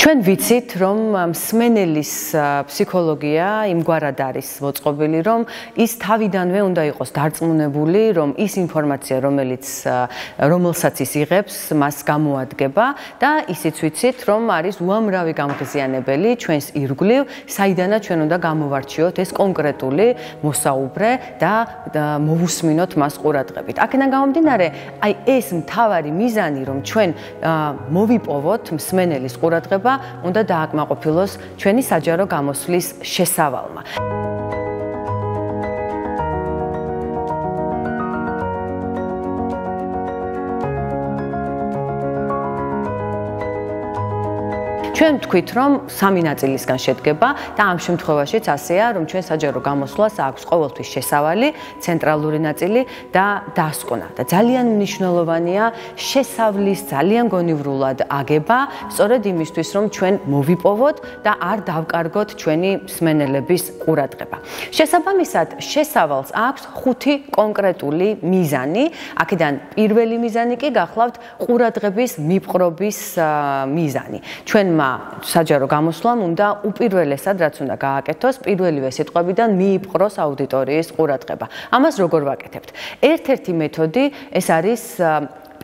ჩვენ ვიცით, რომ მსმენელის ფსიქოლოგია იმგვარად არის მოწყობილი, რომ ის თავიდანვე უნდა იყოს დარწმუნებული, რომ ის ინფორმაცია, რომელსაც ის იღებს, მას გამოადგება და ისიც ვიცით, რომ არის უამრავი გამღიზიანებელი ჩვენს ირგვლივ, საიდანაც ჩვენ უნდა გამოვარჩიოთ ეს კონკრეტული მოსაუბრე და მოვუსმინოთ მას ყურადღებით. აქედან გამომდინარე, აი ეს მთავარი მიზანი, რომ ჩვენ მოვიპოვოთ მსმენელის ყურადღება უნდა დააკმაყოფილოს ჩვენი საჯარო გამოსვლის შესავალმა. ჩვენ ვთქვით, რომ სამი ნაწილისგან შედგება და ამ შემთხვევაშიც ასეა, რომ ჩვენ საჯარო გამოსვლას აქვს ყოველთვის შესავალი, ცენტრალური ნაწილი და დასკვნა. და ძალიან მნიშვნელოვანია შესავლის ძალიან გონივრულად აგება, სწორედ იმისთვის, რომ ჩვენ მოვიპოვოთ და არ დავკარგოთ ჩვენი მსმენელების ყურადღება. შესაბამისად, შესავალს აქვს 5 კონკრეტული მიზანი. აქედან პირველი მიზანი კი გახლავთ ყურადღების მიპყრობის მიზანი. ჩვენმა საჯარო გამოსვლამ უნდა უპირველესად რაც უნდა გააკეთოს, პირველივე სიტყვებიდან მიიპყროს აუდიტორიის ყურადღება. ამას როგორ ვაკეთებთ? ერთ-ერთი მეთოდი ეს არის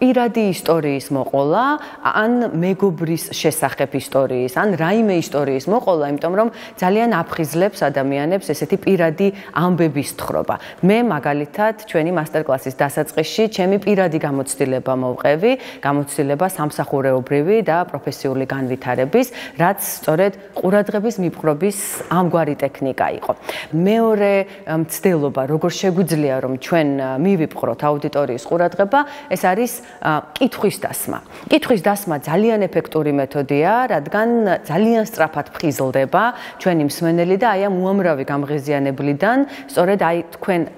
პირადი ისტორიის მოყოლა, ან მეგობრის შესახებ ისტორიის, ან რაიმე ისტორიის მოყოლა, იმიტომ რომ ძალიან აფხიზლებს ადამიანებს ესეთი პირადი ამბების თხრობა. მე მაგალითად ჩვენი მასტერკლასის დასაწყისში ჩემი პირადი გამოცდილება მოვყევი, გამოცდილება სამსახურეობრივი და პროფესიული განვითარების, რაც სწორედ ყურადღების მიპყრობის ამგვარი ტექნიკა იყო. მეორე მცდელობა, როგორ შეგვიძლია რომ ჩვენ მივიპყროთ აუდიტორიის ყურადღება, ეს არის კითხვის დასმა. კითხვის დასმა ძალიან ეფექტური მეთოდია, რადგან ძალიან სწრაფად ფხიზლდება ჩვენი მსმენელი და აი ამ უამრავი გამღიზიანებლიდან სწორედ აი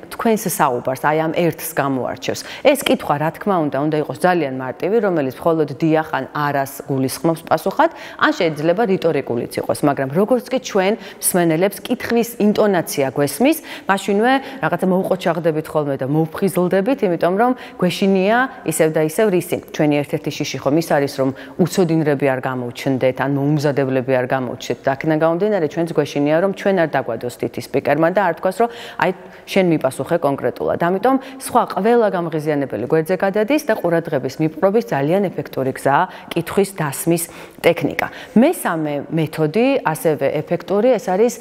თქვენს საუბარს, აი ამ ერთს გამოარჩევს. ეს კითხვა, რა თქმა უნდა იყოს ძალიან მარტივი, რომელიც მხოლოდ დიახ ან არას გულისხმობს პასუხად, ან შეიძლება რიტორიკულიც იყოს, მაგრამ როგორც კი ჩვენ მსმენელებს კითხვის ინტონაცია გვესმის, მაშინვე რაღაცა მოუყოჩაღდებით ხოლმე და მოვფხიზლდებით, იმიტომ რომ გვეშინია ისევ და ისევ რისი. ჩვენი ერთ-ერთი შიში ხომ ის არის, რომ უცოდინრები არ გამოვჩნდეთ, ან მოუმზადებლები არ გამოვჩნდეთ. და აქედან გამომდინარე, ჩვენც გვეშინია, რომ ჩვენ არ დაგვადოს თითი სპიკერმა და არ თქვას, რომ აი შენ მიპასუხე კონკრეტულად. ამიტომ სხვა ყველა გამღიზიანებელი გვერდზე გადადის და ყურადღების მიპყრობის ძალიან ეფექტური გზაა კითხვის დასმის ტექნიკა. მესამე მეთოდი, ასევე ეფექტური, ეს არის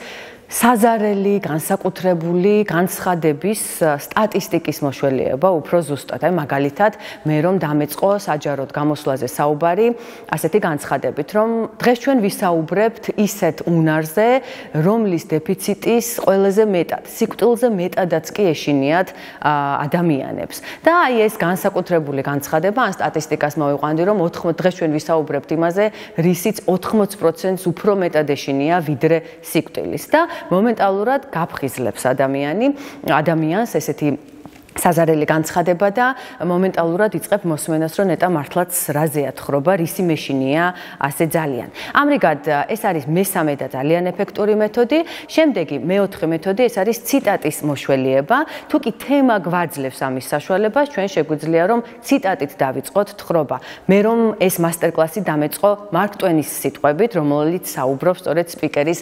საზარელი, განსაკუთრებული განცხადების სტატისტიკის მოშველიება, უფრო ზუსტად. აი მაგალითად, მე რომ დამეწყო საჯაროდ გამოსვლაზე საუბარი, ასეთი განცხადებით, რომ დღეს ჩვენ ვისაუბრებთ ისეთ უნარზე, რომლის დეფიციტის ყველაზე მეტად, სიკვდილზე მეტადაც კი ეშინიათ ადამიანებს. და აი ეს განსაკუთრებული განცხადება, ან სტატისტიკას მოვიყვანდი, რომ დღეს ჩვენ ვისაუბრებთ იმაზე, რისიც 80%-ს უფრო მეტად ეშინია, ვიდრე სიკვდილის. და მომენტალურად გაფხიზლებს ადამიანს ესეთი საზარელი განცხადება და მომენტალურად იწყებ მოსმენას, რომ ნეტა მართლაც რაზეა თხრობა, რისი მეშინია ასე ძალიან. ამრიგად ეს არის მესამე და ძალიან ეფექტური მეთოდი. შემდეგი მეოთხე მეთოდი ეს არის ციტატის მოშველიება. თუ კი თემა გვაძლევს ამის საშუალებას, ჩვენ შეგვიძლია რომ ციტატით დავიწყოთ თხრობა. მე რომ ეს მასტერკლასი დამეწყო მარკ ტვენის სიტყვებით, რომელიც საუბრობს სწორედ სპიკერის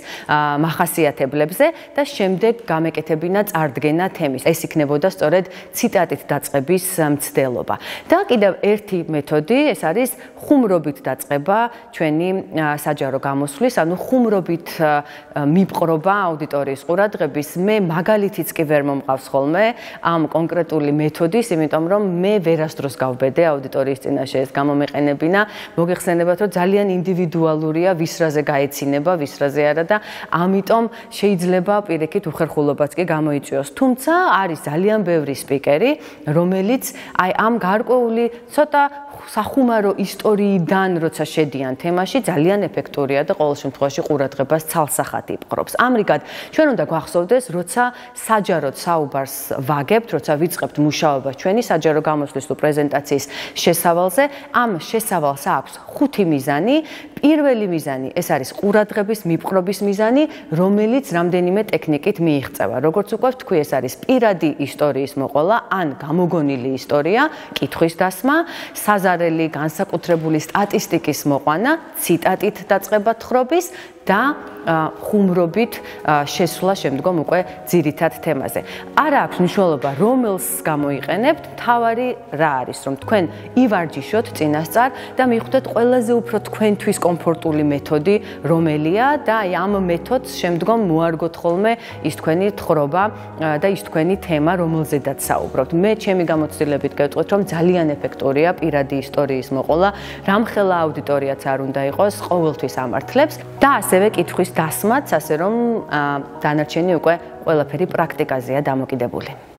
მახასიათებლებზე და შემდეგ გამეკეთებინა წარდგენა თემის. ეს იქნებოდა სწორედ ციტატით დაწყების მცდელობა. და კიდევ ერთი მეთოდი, ეს არის ხუმრობით დაწყება ჩვენი საჯარო გამოსვლის, ანუ ხუმრობით მიპყრობა აუდიტორიის ყურადღების. მე მაგალითიც კი ვერ მომყავს ხოლმე ამ კონკრეტული მეთოდის, იმიტომ რომ მე ვერასდროს გავბედე აუდიტორიის წინაშე ეს გამომეყენებინა. მოგეხსენებათ, რომ ძალიან ინდივიდუალურია, ვის რაზე გაეცინება, ვის რაზე არა და ამიტომ შეიძლება პირიქით უხერხულობაც კი გამოიწვიოს. თუმცა არის ძალიან ბევრი სპიკერი, რომელიც აი ამ გარკვეული ცოტა სახუმარო ისტორიიდან როცა შედიან თემაში, ძალიან ეფექტურია და ყოველ შემთხვევაში ყურადღებას ცალსახად იპყრობს. ამრიგად, ჩვენ უნდა გვახსოვდეს, როცა საჯაროდ საუბარს ვაგებთ, როცა ვიწყებთ მუშაობას ჩვენი საჯარო გამოსვლის თუ პრეზენტაციის შესავალზე, ამ შესავალს აქვს 5 მიზანი. პირველი მიზანი ეს არის ყურადღების მიპყრობის მიზანი, რომელიც რამდენიმე ტექნიკით მიიღწევა. როგორც უკვე ვთქვი, ეს არის პირადი ისტორიის მოყოლა. მოყოლა, ან გამოგონილი ისტორია, კითხვის დასმა, საზარელი განსაკუთრებული სტატისტიკის მოყვანა, ციტატით დაწყება თხრობის და ხუმრობით შესვლა შემდგომ უკვე ძირითად თემაზე. არ აქვს მნიშვნელობა რომელს გამოიყენებთ, თავარი რა არის, რომ თქვენ ივარჯიშოთ წინასწარ და მიხვდეთ ყველაზე უფრო თქვენთვის კომფორტული მეთოდი რომელია და ამ მეთოდს შემდგომ მოარგოთ ხოლმე ის თქვენი თხრობა და ის თქვენი თემა, რომელზედაც საუბრობთ. მე ჩემი გამოცდილებით გეტყვით, რომ ძალიან ეფექტურია პირადი ისტორიის მოყოლა, რამხელა აუდიტორიაც არ უნდა იყოს, ყოველთვის ამართლებს და ასევე კითხვის დასმაც, ასე რომ დანარჩენი უკვე ყველაფერი პრაქტიკაზეა დამოკიდებული.